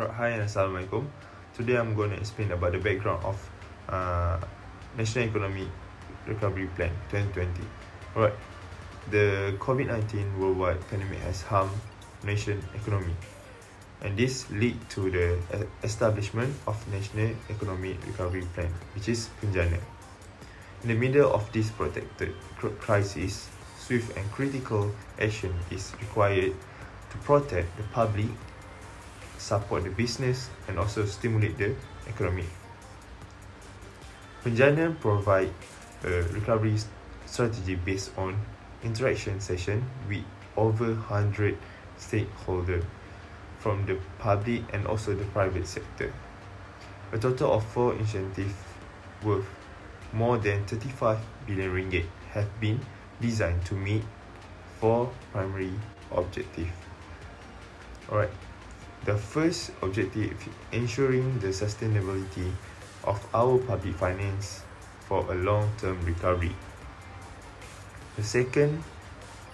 Hi and Assalamualaikum. Today I'm going to explain about the background of National Economic Recovery Plan 2020. Alright, the COVID-19 worldwide pandemic has harmed nation economy, and this lead to the establishment of National Economic Recovery Plan, which is PENJANA. In the middle of this protected crisis, swift and critical action is required to protect the public, support the business, and also stimulate the economy. PENJANA provide a recovery strategy based on interaction session with over 100 stakeholders from the public and also the private sector. A total of 4 initiatives worth more than 35 billion ringgit have been designed to meet 4 primary objectives. Alright, the first objective is ensuring the sustainability of our public finance for a long-term recovery. The second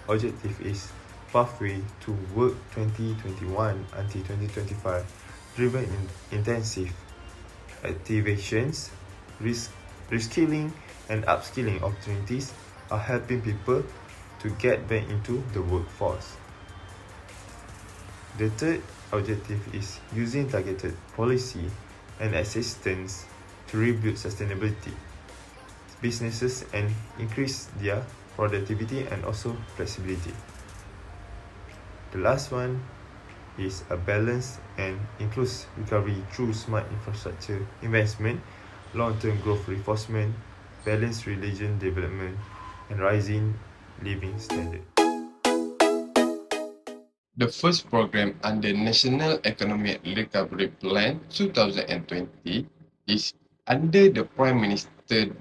objective is pathway to work 2021 until 2025, driven in intensive activations, reskilling and upskilling opportunities are helping people to get back into the workforce. The third objective is using targeted policy and assistance to rebuild sustainability businesses and increase their productivity and also flexibility. The last one is a balanced and inclusive recovery through smart infrastructure investment, long-term growth reinforcement, balanced religion development, and rising living standard. The first program under National Economic Recovery Plan 2020 is under the Prime Minister's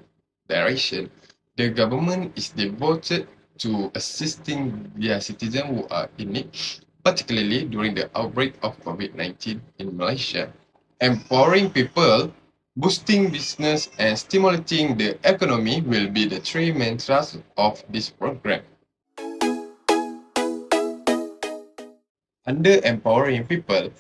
direction. The government is devoted to assisting their citizens who are in need, particularly during the outbreak of COVID-19 in Malaysia. Empowering people, boosting business, and stimulating the economy will be the three main thrusts of this program. Under empowering people,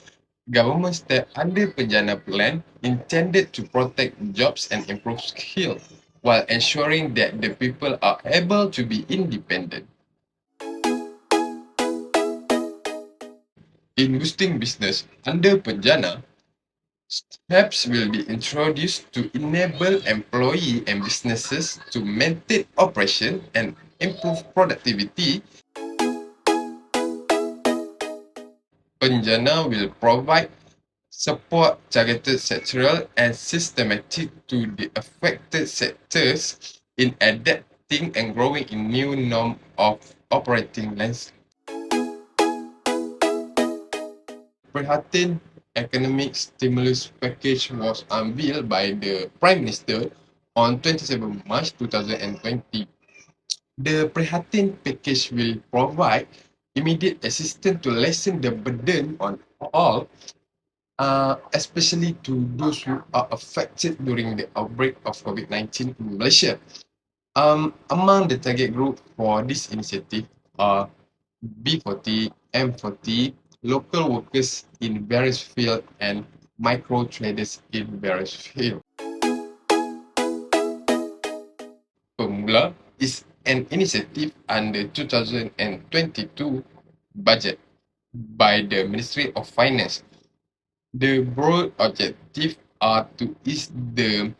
government step under PENJANA plan intended to protect jobs and improve skills, while ensuring that the people are able to be independent. In boosting business under PENJANA, steps will be introduced to enable employees and businesses to maintain operation and improve productivity. PENJANA will provide support targeted sectoral and systematic to the affected sectors in adapting and growing in new norm of operating landscape. Prihatin economic stimulus package was unveiled by the Prime Minister on 27 March 2020. The Prihatin package will provide immediate assistance to lessen the burden on all, especially to those who are affected during the outbreak of COVID-19 in Malaysia. Among the target group for this initiative are B40, M40, local workers in various fields, and micro traders in various fields. Pemula is an initiative under 2022 budget by the Ministry of Finance. The broad objectives are to ease the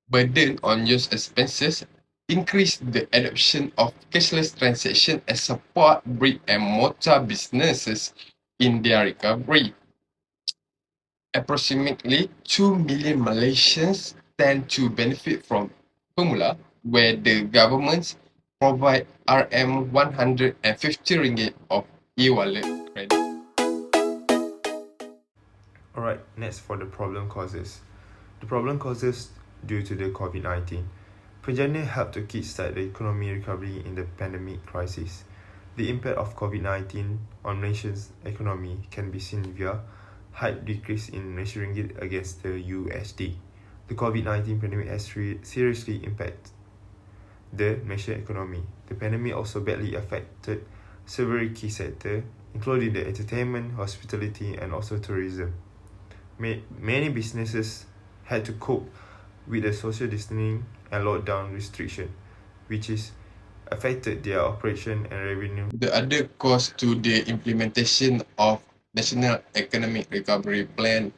burden on user expenses, increase the adoption of cashless transactions, and support brick and mortar businesses in their recovery. Approximately 2 million Malaysians stand to benefit from Pemula, where the government provide RM150 ringgit of e-wallet credit. Alright, next for the problem causes. The problem causes due to the COVID-19. PENJANA helped to kickstart the economy recovery in the pandemic crisis. The impact of COVID-19 on Malaysia's economy can be seen via high decrease in Malaysian ringgit against the USD. The COVID-19 pandemic has seriously impacted the Malaysian economy. The pandemic also badly affected several key sectors, including the entertainment, hospitality, and also tourism. many businesses had to cope with the social distancing and lockdown restriction, which is affected their operation and revenue. The other cost to the implementation of National Economic Recovery Plan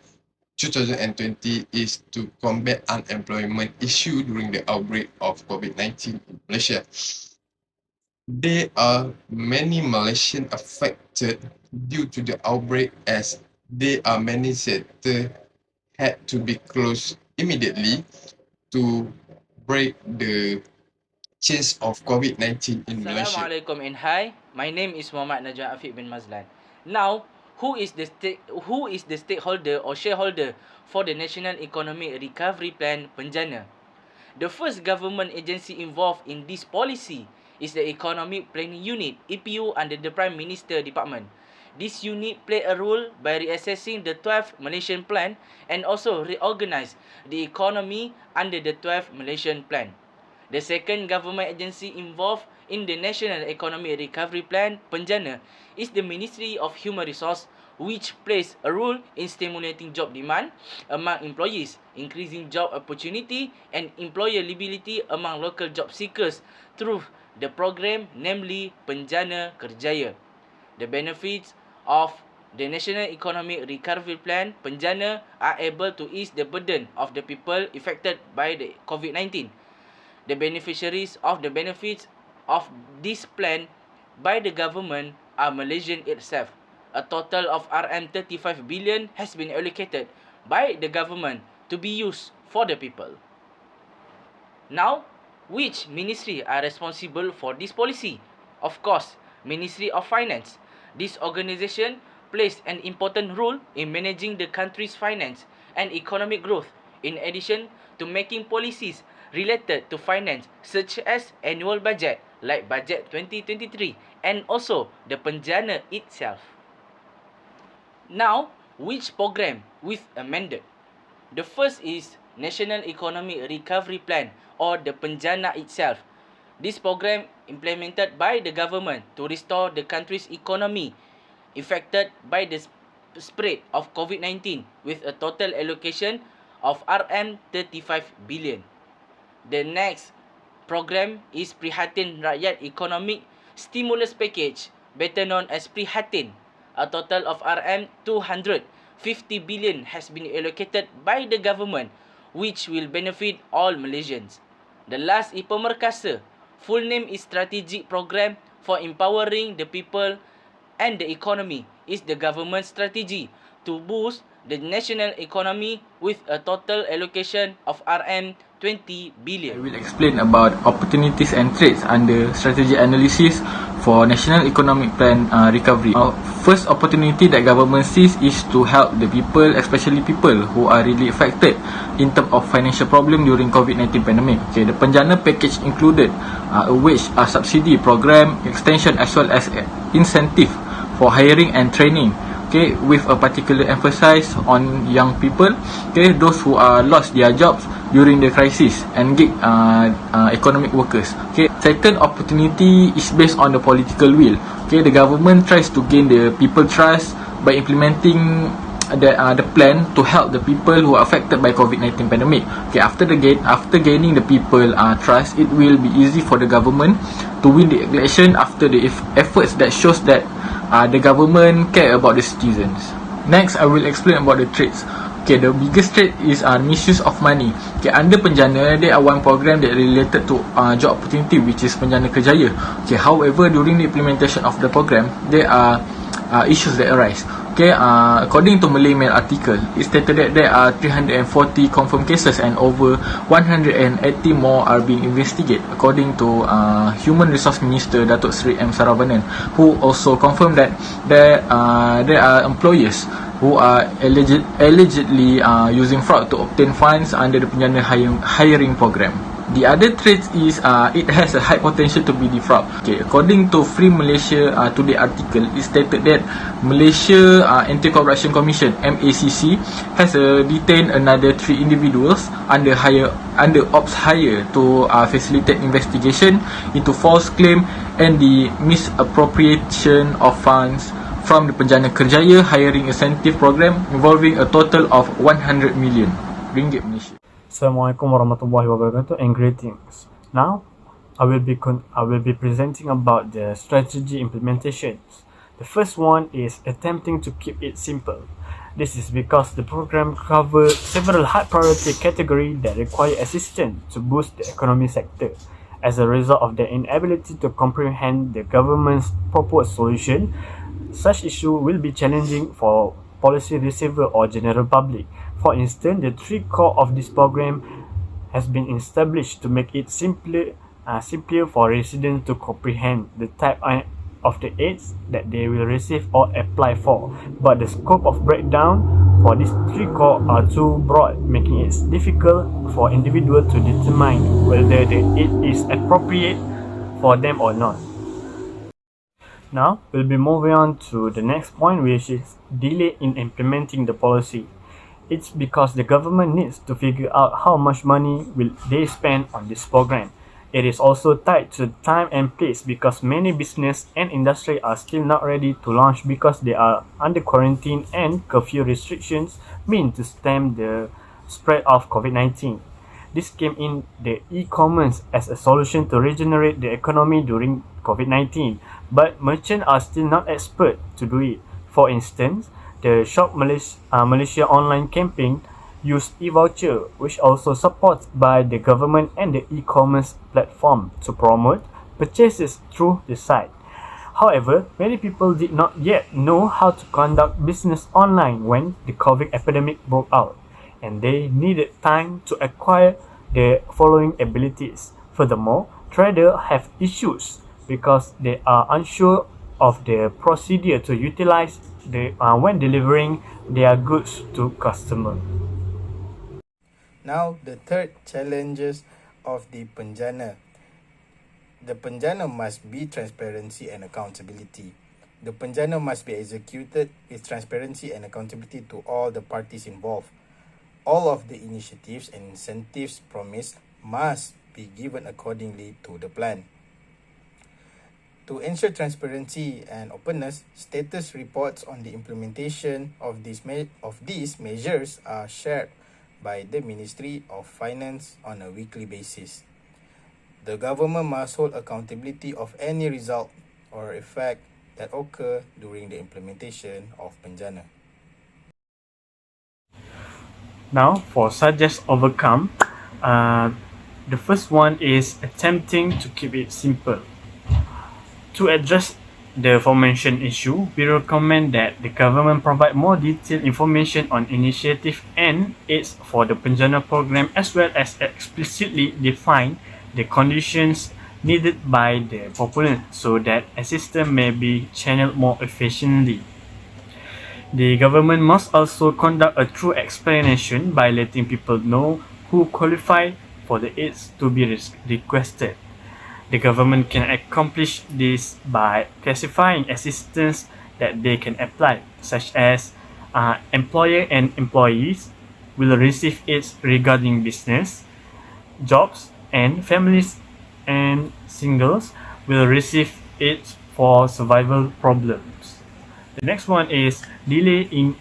2020 is to combat unemployment issue during the outbreak of COVID-19 in Malaysia. There are many Malaysians affected due to the outbreak, as there are many sectors had to be closed immediately to break the chains of COVID-19 in Malaysia. Assalamualaikum and hi. My name is Muhammad Najwan Afiq bin Mazlan. Now, who is the stakeholder or shareholder for the National Economic Recovery Plan Penjana? The first government agency involved in this policy is the Economic Planning Unit, EPU, under the Prime Minister Department. This unit played a role by reassessing the 12th Malaysian Plan and also reorganise the economy under the 12th Malaysian Plan. The second government agency involved in the National Economic Recovery Plan Penjana is the Ministry of Human Resources, which plays a role in stimulating job demand among employees, increasing job opportunity and employability among local job seekers through the program, namely Penjana Kerjaya. The benefits of the National Economic Recovery Plan Penjana are able to ease the burden of the people affected by the COVID-19. The beneficiaries of the benefits of this plan by the government are Malaysian itself. A total of RM35 billion has been allocated by the government to be used for the people. Now, which ministry are responsible for this policy? Of course, Ministry of Finance. This organisation plays an important role in managing the country's finance and economic growth, in addition to making policies related to finance such as annual budget like Budget 2023 and also the Penjana itself. Now, which program with amended? The first is National Economic Recovery Plan or the Penjana itself. This program implemented by the government to restore the country's economy affected by the spread of COVID-19 with a total allocation of RM35 billion. The next program is Prihatin Rakyat Economic Stimulus Package, better known as Prihatin. A total of RM250 billion has been allocated by the government, which will benefit all Malaysians. The last is Pemerkasa. Full name is Strategic Program for Empowering the People and the Economy. Is the government strategy to boost the national economy with a total allocation of RM20 billion. I will explain about opportunities and threats under strategy analysis for National Economic Plan recovery. First opportunity that government sees is to help the people, especially people who are really affected in terms of financial problem during COVID-19 pandemic. Okay, the Penjana package included a wage subsidy program, extension as well as incentive for hiring and training. Okay, with a particular emphasis on young people, okay, those who are lost their jobs during the crisis and gig economic workers. Okay, second opportunity is based on the political will. Okay, the government tries to gain the people trust by implementing the plan to help the people who are affected by COVID-19 pandemic. Okay, after gaining the people trust, it will be easy for the government to win the election after the efforts that shows that the government care about the citizens. Next, I will explain about the threats. Okay, the biggest threat is misuse of money. Okay, under Penjana, there are one program that related to job opportunity, which is Penjana Kerjaya. Okay, however, during the implementation of the program, there are issues that arise. Okay, according to Malay Mail article, it stated that there are 340 confirmed cases and over 180 more are being investigated, according to Human Resource Minister Datuk Seri M. Saravanan, who also confirmed that there are employers who are allegedly using fraud to obtain funds under the Penjana hiring program. The other threat is it has a high potential to be defraud. Okay, according to Free Malaysia Today article, it stated that Malaysia Anti-Corruption Commission (MACC) has detained another 3 individuals under ops hire to facilitate investigation into false claim and the misappropriation of funds from the Penjana Kerjaya hiring incentive program involving a total of 100 million ringgit Malaysia. Assalamualaikum warahmatullahi wabarakatuh and greetings. Now, I will be presenting about the strategy implementations. The first one is attempting to keep it simple. This is because the program covers several high priority categories that require assistance to boost the economy sector. As a result of their inability to comprehend the government's proposed solution, such issue will be challenging for policy receiver or general public. For instance, the three core of this program has been established to make it simpler for residents to comprehend the type of the aids that they will receive or apply for. But the scope of breakdown for these three core are too broad, making it difficult for individuals to determine whether the aid is appropriate for them or not. Now, we'll be moving on to the next point, which is delay in implementing the policy. It's because the government needs to figure out how much money will they spend on this program. It is also tied to time and place because many business and industry are still not ready to launch because they are under quarantine and curfew restrictions mean to stem the spread of COVID-19. This came in the e-commerce as a solution to regenerate the economy during COVID-19, but merchants are still not expert to do it. For instance, the Shop Malaysia online campaign used e-voucher, which also supported by the government and the e-commerce platform to promote purchases through the site. However, many people did not yet know how to conduct business online when the COVID epidemic broke out, and they needed time to acquire the following abilities. Furthermore, traders have issues because they are unsure of the procedure to utilize when delivering their goods to customers. Now, the third challenges of the Penjana. The Penjana must be transparency and accountability. The Penjana must be executed with transparency and accountability to all the parties involved. All of the initiatives and incentives promised must be given accordingly to the plan. To ensure transparency and openness, status reports on the implementation of these measures are shared by the Ministry of Finance on a weekly basis. The government must hold accountability of any result or effect that occur during the implementation of Penjana. Now, for suggest overcome, the first one is attempting to keep it simple. To address the aforementioned issue, we recommend that the government provide more detailed information on initiative and aids for the Penjana program, as well as explicitly define the conditions needed by the populace so that assistance may be channeled more efficiently. The government must also conduct a true explanation by letting people know who qualify for the aids to be requested. The government can accomplish this by classifying assistance that they can apply, such as employer and employees will receive aids regarding business, jobs, and families and singles will receive aids for survival problems. The next one is delay in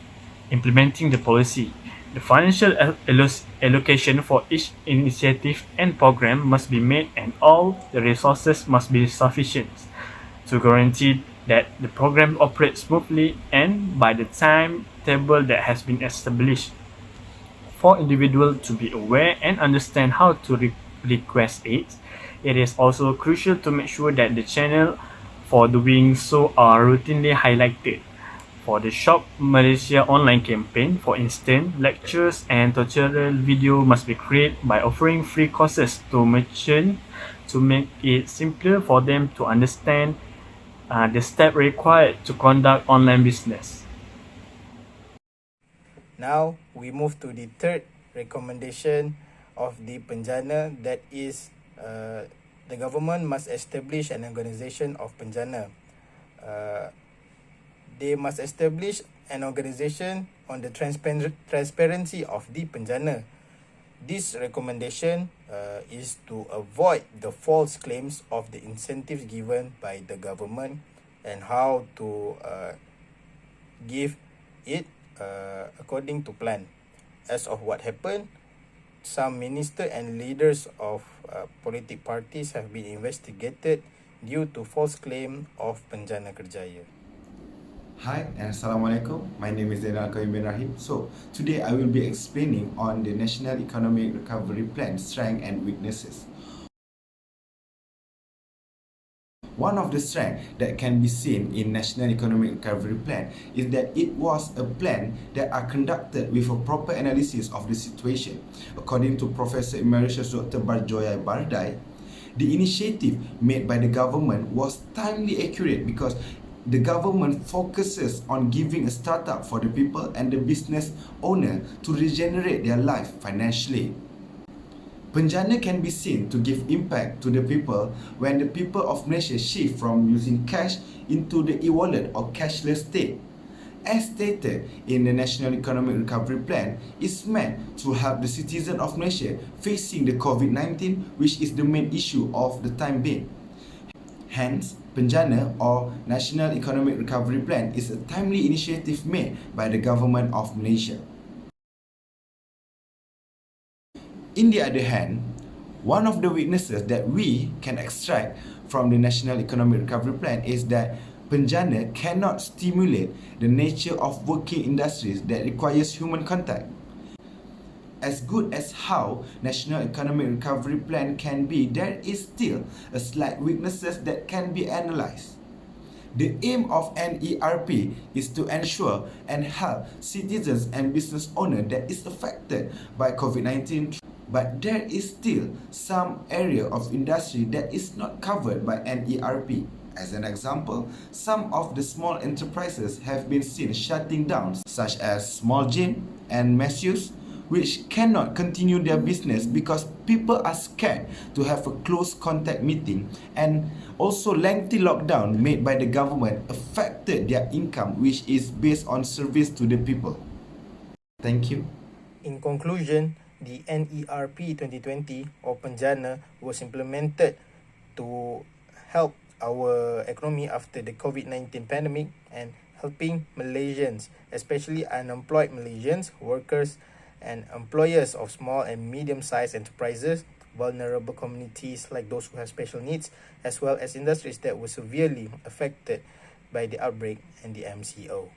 implementing the policy. The financial allocation for each initiative and program must be made, and all the resources must be sufficient to guarantee that the program operates smoothly and by the timetable that has been established. For individuals to be aware and understand how to request aids, it is also crucial to make sure that the channel for doing so are routinely highlighted. For the Shop Malaysia online campaign, for instance, lectures and tutorial video must be created by offering free courses to merchants to make it simpler for them to understand the steps required to conduct online business. Now, we move to the third recommendation of the Penjana, that is the government must establish an organization of Penjana. They must establish an organization on the transparency of the Penjana. This recommendation is to avoid the false claims of the incentives given by the government and how to give it according to plan. As of what happened, some minister and leaders of politic parties have been investigated due to false claim of Penjana Kerjaya. Hi and Assalamualaikum. My name is Zainal Qayyum bin Rahim. So, today I will be explaining on the National Economic Recovery Plan strengths and weaknesses. One of the strengths that can be seen in National Economic Recovery Plan is that it was a plan that are conducted with a proper analysis of the situation. According to Professor Emeritus Dr. Barjoya Bardai, the initiative made by the government was timely accurate because the government focuses on giving a startup for the people and the business owner to regenerate their life financially. Penjana can be seen to give impact to the people when the people of Malaysia shift from using cash into the e-wallet or cashless state. As stated in the National Economic Recovery Plan, is meant to help the citizens of Malaysia facing the COVID-19, which is the main issue of the time being. Hence, Penjana or National Economic Recovery Plan is a timely initiative made by the government of Malaysia. In the other hand, one of the weaknesses that we can extract from the National Economic Recovery Plan is that Penjana cannot stimulate the nature of working industries that requires human contact. As good as how National Economic Recovery Plan can be, there is still a slight weaknesses that can be analysed. The aim of NERP is to ensure and help citizens and business owners that is affected by COVID-19, but there is still some area of industry that is not covered by NERP. As an example, some of the small enterprises have been seen shutting down, such as small gym and masseuse, which cannot continue their business because people are scared to have a close contact meeting, and also lengthy lockdown made by the government affected their income, which is based on service to the people. Thank you. In conclusion, the NERP 2020 or Penjana was implemented to help our economy after the COVID-19 pandemic and helping Malaysians, especially unemployed Malaysians, workers and employers of small and medium-sized enterprises, vulnerable communities like those who have special needs, as well as industries that were severely affected by the outbreak and the MCO.